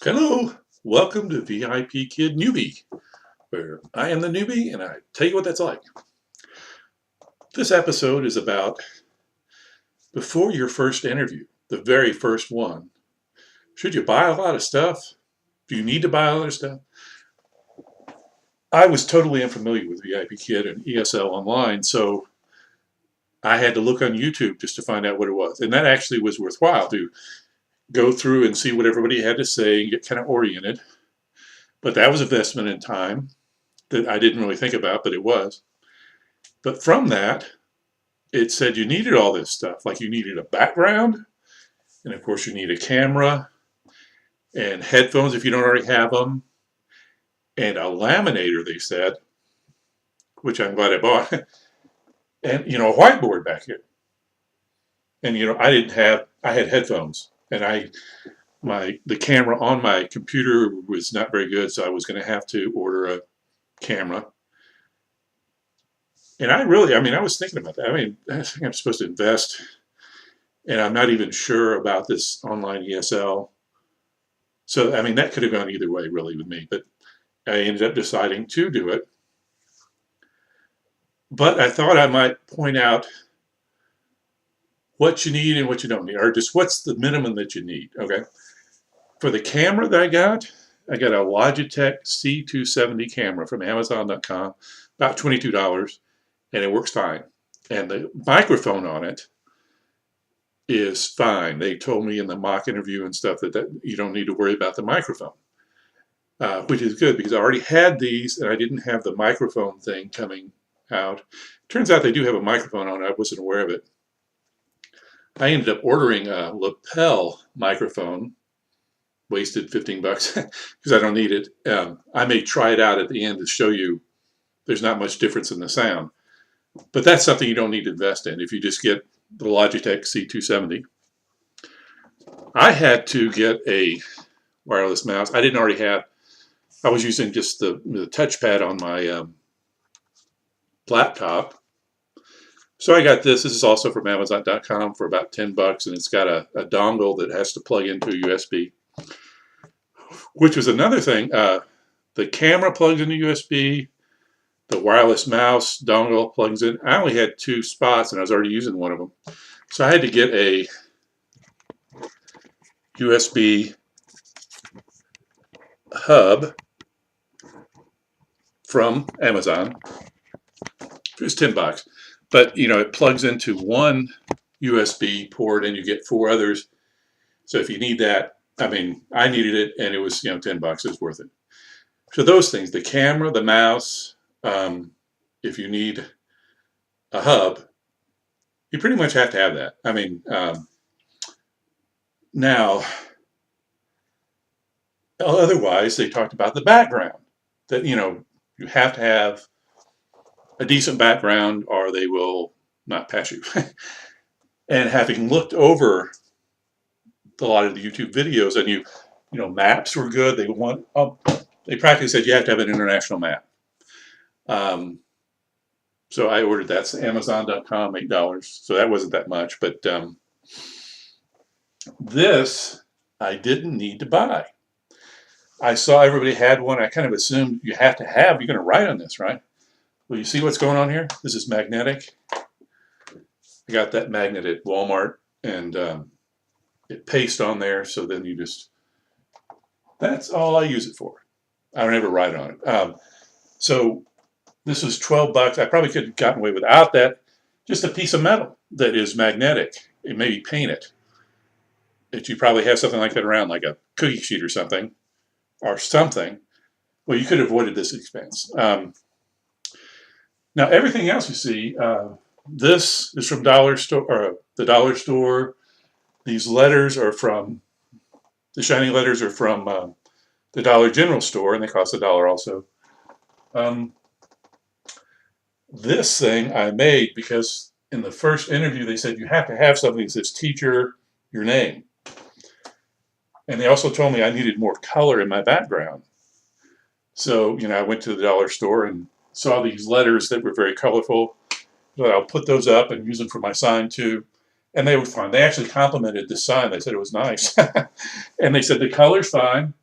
Hello, welcome to VIPKID Newbie, where I am the newbie and I tell you what that's like. This episode is about before your first interview, the very first one. Should you buy a lot of stuff? Do you need to buy a lot of stuff? I was totally unfamiliar with VIPKID and ESL online, so I had to look on YouTube just to find out what it was. And that actually was worthwhile to go through and see what everybody had to say and get kind of oriented. But that was investment in time that I didn't really think about, but it was. But from that, it said you needed all this stuff. Like you needed a background, and of course you need a camera, and headphones if you don't already have them, and a laminator, they said, which I'm glad I bought, and a whiteboard back here. And I had headphones, and the camera on my computer was not very good, so I was going to have to order a camera. And I was thinking about that. I think I'm supposed to invest, and I'm not even sure about this online ESL. So, that could have gone either way, really, with me. But I ended up deciding to do it. But I thought I might point out what you need and what you don't need, or just what's the minimum that you need, okay? For the camera that I got a Logitech C270 camera from Amazon.com, about $22. And it works fine. And the microphone on it is fine. They told me in the mock interview and stuff that you don't need to worry about the microphone, which is good because I already had these and I didn't have the microphone thing coming out. Turns out they do have a microphone on it. I wasn't aware of it. I ended up ordering a lapel microphone, wasted $15 because I don't need it. I may try it out at the end to show you there's not much difference in the sound. But that's something you don't need to invest in if you just get the Logitech C270. I had to get a wireless mouse. I didn't already have, I was using just the touchpad on my laptop. So I got this. This is also from Amazon.com for about $10, and it's got a dongle that has to plug into a USB, which was another thing. The camera plugs into USB. The wireless mouse dongle plugs in. I only had 2 spots, and I was already using one of them. So I had to get a USB hub from Amazon. It was $10. But, it plugs into one USB port, and you get 4 others. So if you need that, I needed it, and it was, $10. It was worth it. So those things, the camera, the mouse, if you need a hub, you pretty much have to have that. Now, otherwise, they talked about the background, that, you have to have a decent background or they will not pass you. And having looked over a lot of the YouTube videos, and maps were good. They practically said you have to have an international map. So I ordered that. It's Amazon.com, $8. So that wasn't that much. But this I didn't need to buy. I saw everybody had one. I kind of assumed you're going to write on this, right? Well, you see what's going on here? This is magnetic. I got that magnet at Walmart, and it pastes on there. So then that's all I use it for. I don't ever write on it. So this was $12. I probably could have gotten away without that. Just a piece of metal that is magnetic. It may be painted. That you probably have something like that around, like a cookie sheet or something. Well, you could have avoided this expense. Now, everything else you see, this is from the dollar store. These letters are from, the shiny letters are from the Dollar General store, and they cost $1 also. This thing I made because in the first interview they said you have to have something that says teacher, your name. And they also told me I needed more color in my background. So, I went to the dollar store and saw these letters that were very colorful. So I'll put those up and use them for my sign too. And they were fine. They actually complimented the sign. They said it was nice. And they said the color's fine.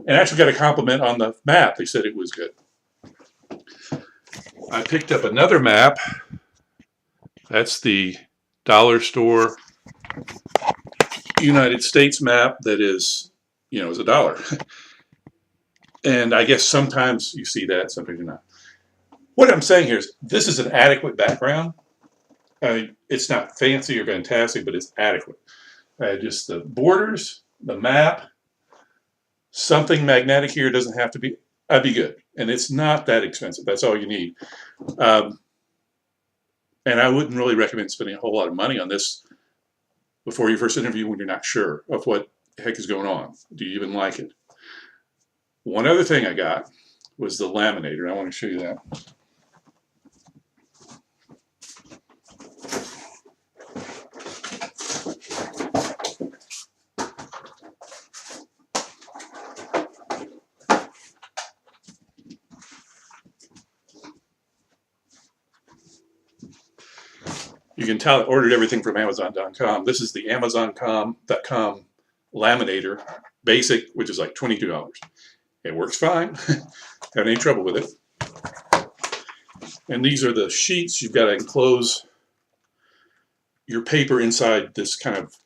And actually got a compliment on the map. They said it was good. I picked up another map. That's the dollar store United States map that is, is $1. And I guess sometimes you see that, sometimes you're not. What I'm saying here is this is an adequate background. It's not fancy or fantastic, but it's adequate. Just the borders, the map, something magnetic here doesn't have to be, I'd be good. And it's not that expensive. That's all you need. And I wouldn't really recommend spending a whole lot of money on this before your first interview when you're not sure of what the heck is going on. Do you even like it? One other thing I got was the laminator. I want to show you that. You can tell I ordered everything from Amazon.com. This is the Amazon.com laminator basic, which is like $22. It works fine. Haven't any trouble with it. And these are the sheets. You've got to enclose your paper inside this kind of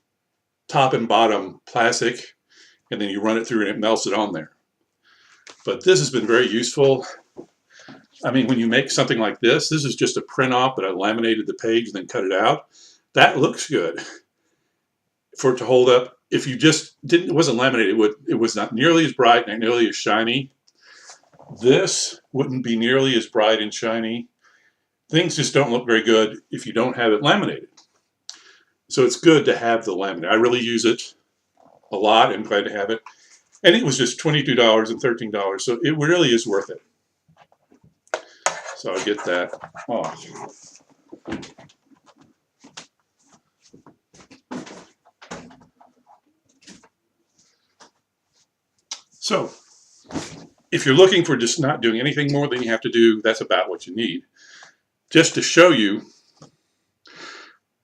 top and bottom plastic, and then you run it through and it melts it on there. But this has been very useful. I mean, when you make something like this is just a print off, but I laminated the page and then cut it out. That looks good for it to hold up. If you just it wasn't laminated, it was not nearly as bright, not nearly as shiny. This wouldn't be nearly as bright and shiny. Things just don't look very good if you don't have it laminated. So it's good to have the laminate. I really use it a lot. I'm glad to have it. And it was just $22 and $13, so it really is worth it. So I'll get that off. So if you're looking for just not doing anything more than you have to do, that's about what you need. Just to show you,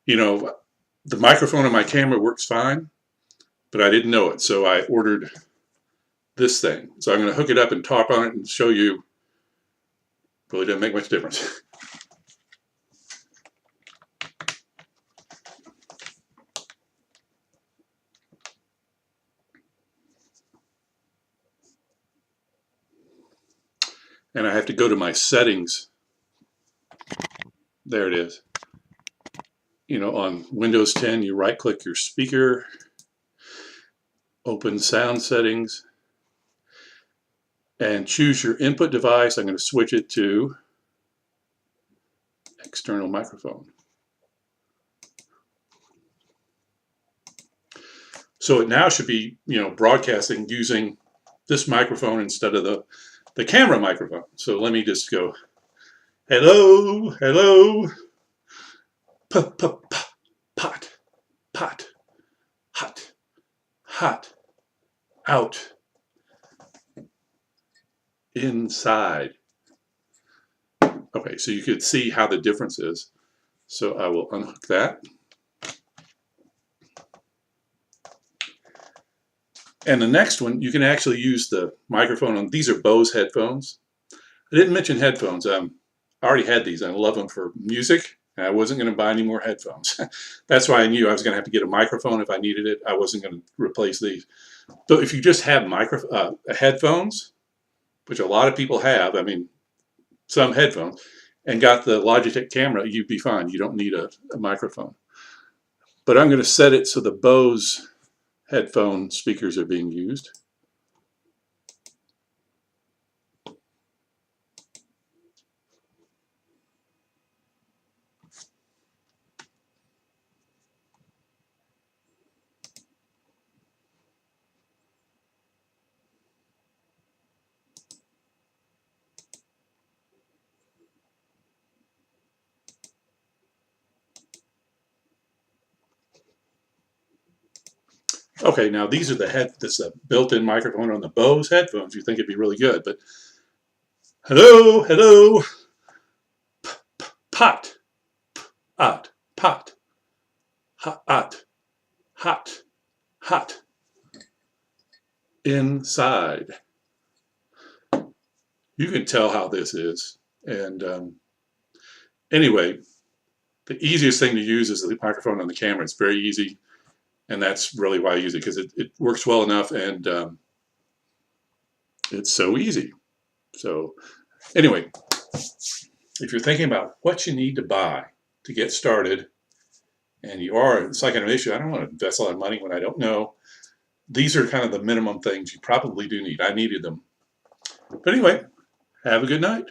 the microphone on my camera works fine, but I didn't know it, so I ordered this thing. So I'm going to hook it up and talk on it and show you. Really doesn't make much difference. And I have to go to my settings. There it is. On Windows 10, you right-click your speaker, open sound settings, and choose your input device. I'm going to switch it to external microphone. So it now should be, broadcasting using this microphone instead of the camera microphone. So let me just go, hello, hello, pot, hot, out, inside. Okay, so you could see how the difference is. So I will unhook that. And the next one, you can actually use the microphone on, these are Bose headphones. I didn't mention headphones. I already had these. I love them for music, and I wasn't going to buy any more headphones. That's why I knew I was going to have to get a microphone if I needed it. I wasn't going to replace these. So if you just have headphones, which a lot of people have, I mean, some headphones, and got the Logitech camera, you'd be fine. You don't need a microphone. But I'm going to set it so the Bose headphone speakers are being used. Okay, now these are this built-in microphone on the Bose headphones. You think it'd be really good, but hello, hello, pot, hot, hot, inside. you can tell how this is. And anyway, the easiest thing to use is the microphone on the camera. It's very easy, and that's really why I use it, because it works well enough, and it's so easy. So anyway, if you're thinking about what you need to buy to get started, and it's like an issue, I don't want to invest a lot of money when I don't know. These are kind of the minimum things you probably do need. I needed them. But anyway, have a good night.